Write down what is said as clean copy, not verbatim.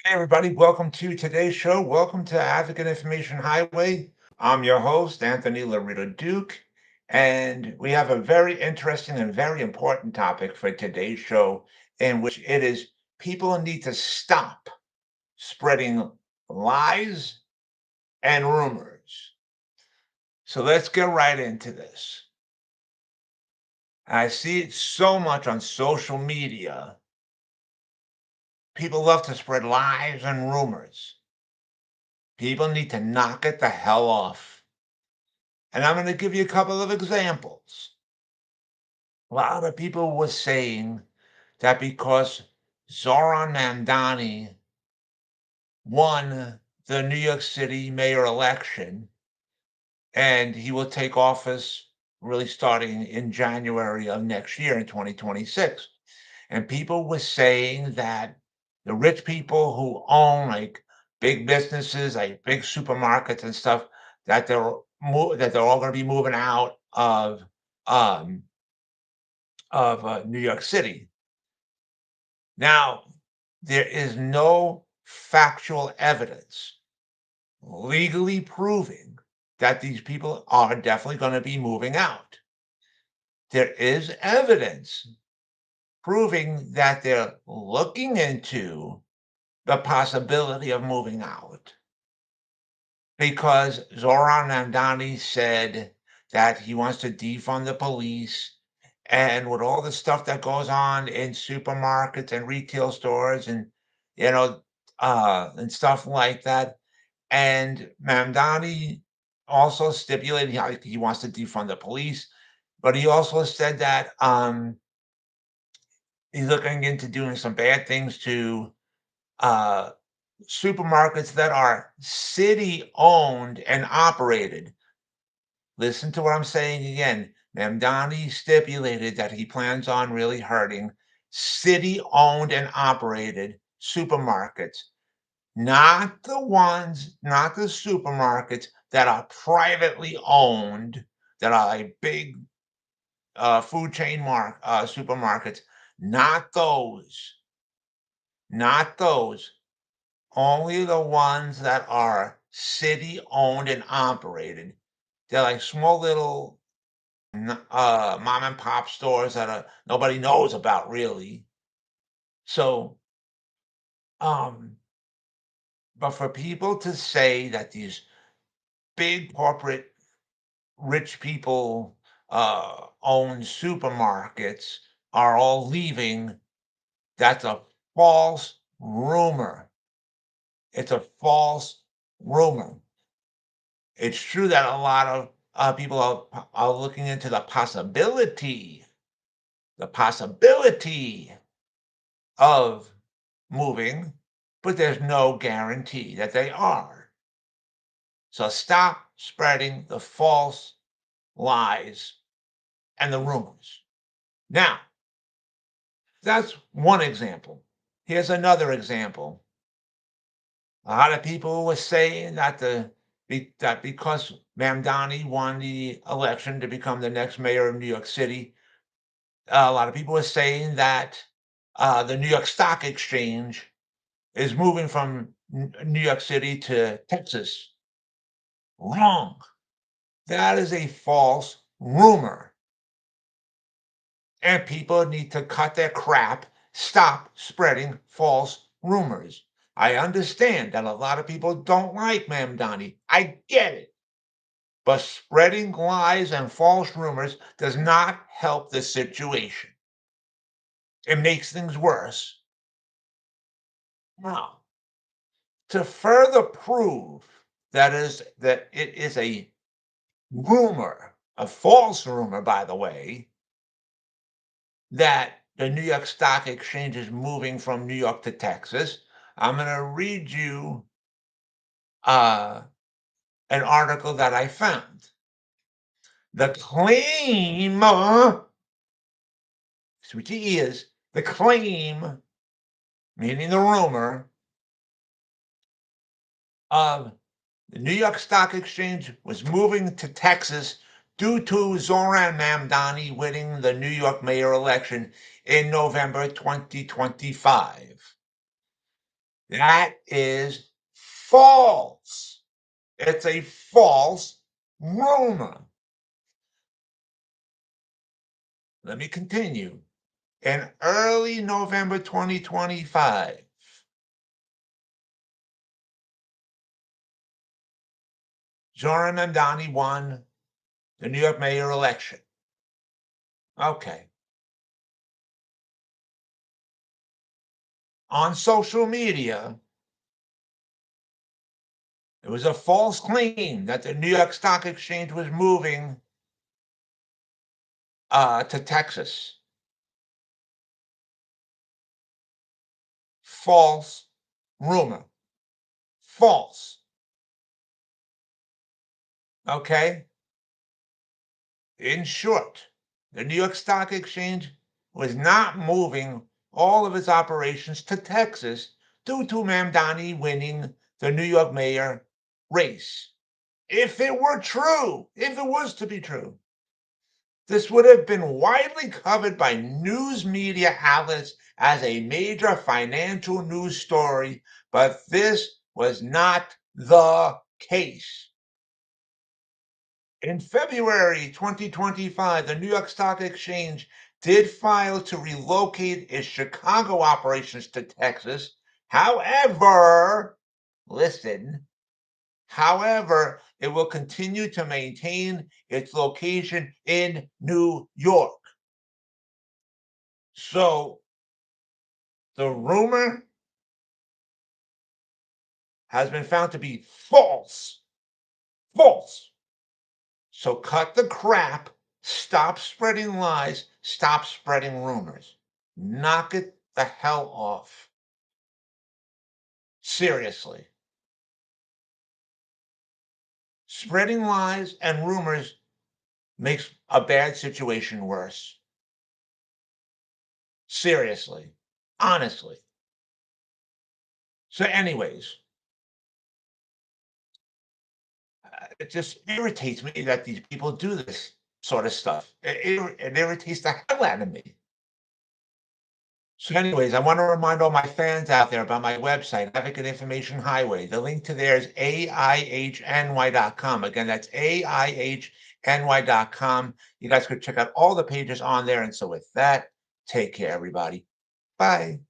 Hey, everybody, welcome to today's show. Welcome to Advocate Information Highway. I'm your host, Anthony Lorito-Duke, and we have a very interesting and very important topic for today's show, in which it is people need to stop spreading lies and rumors. So let's get right into this. I see it so much on social media. People love to spread lies and rumors. People need to knock it the hell off. And I'm going to give you a couple of examples. A lot of people were saying that because Zoran Mamdani won the New York City mayor election and he will take office really starting in January of next year in 2026. And people were saying that the rich people who own like big businesses, like big supermarkets and stuff, that they're all going to be moving out um, of New York City. Now, there is no factual evidence legally proving that these people are definitely going to be moving out. There is evidence proving that they're looking into the possibility of moving out because Zoran Namdani said that he wants to defund the police. And with all the stuff that goes on in supermarkets and retail stores you know, and stuff like that. And Mamdani also stipulated how he wants to defund the police, but he also said that he's looking into doing some bad things to uh, supermarkets that are city owned and operated. Listen to what I'm saying again. Mamdani stipulated that he plans on really hurting city owned and operated supermarkets, not the supermarkets that are privately owned, that are like big food chain supermarkets, not those, not those. Only the ones that are city owned and operated. They're like small little mom and pop stores that nobody knows about really. So, um, but for people to say that these big corporate rich people own supermarkets are all leaving, that's a false rumor. It's a false rumor. It's true that a lot of people are looking into the possibility of moving, but there's no guarantee that they are. So stop spreading the false lies and the rumors. Now, that's one example. Here's another example. A lot of people were saying that because Mamdani won the election to become the next mayor of New York City, a lot of people were saying that the New York Stock Exchange is moving from New York City to Texas. Wrong. That is a false rumor. And people need to cut their crap, stop spreading false rumors. I understand that a lot of people don't like Mamdani. I get it. But spreading lies and false rumors does not help the situation. It makes things worse. Now, to further prove that it is a rumor, a false rumor, by the way, that the New York Stock Exchange is moving from New York to Texas, I'm going to read you uh, an article that I found. The claim, switch your ears, the claim, meaning the rumor, of the New York Stock Exchange was moving to Texas due to Zoran Mamdani winning the New York mayor election in November 2025. That is false. It's a false rumor. Let me continue. In early November 2025, Zohran Mamdani won the New York mayor election. Okay. On social media, it was a false claim that the New York Stock Exchange was moving to Texas. False rumor. False. Okay. In short, the New York Stock Exchange was not moving all of its operations to Texas due to Mamdani winning the New York mayor race. If it were true, if it was to be true, this would have been widely covered by news media outlets as a major financial news story, but this was not the case. In February 2025, the New York Stock Exchange did file to relocate its Chicago operations to Texas. However, listen, however, it will continue to maintain its location in New York. So the rumor has been found to be false. False. So cut the crap, stop spreading lies, stop spreading rumors. Knock it the hell off. Seriously. Spreading lies and rumors makes a bad situation worse. Seriously. Honestly. So, anyways, it just irritates me that these people do this sort of stuff. It irritates the hell out of me. So anyways, I want to remind all my fans out there about my website, Advocate Information Highway. The link to there is AIHNY.com. Again, that's AIHNY.com. You guys could check out all the pages on there. And so with that, take care, everybody. Bye.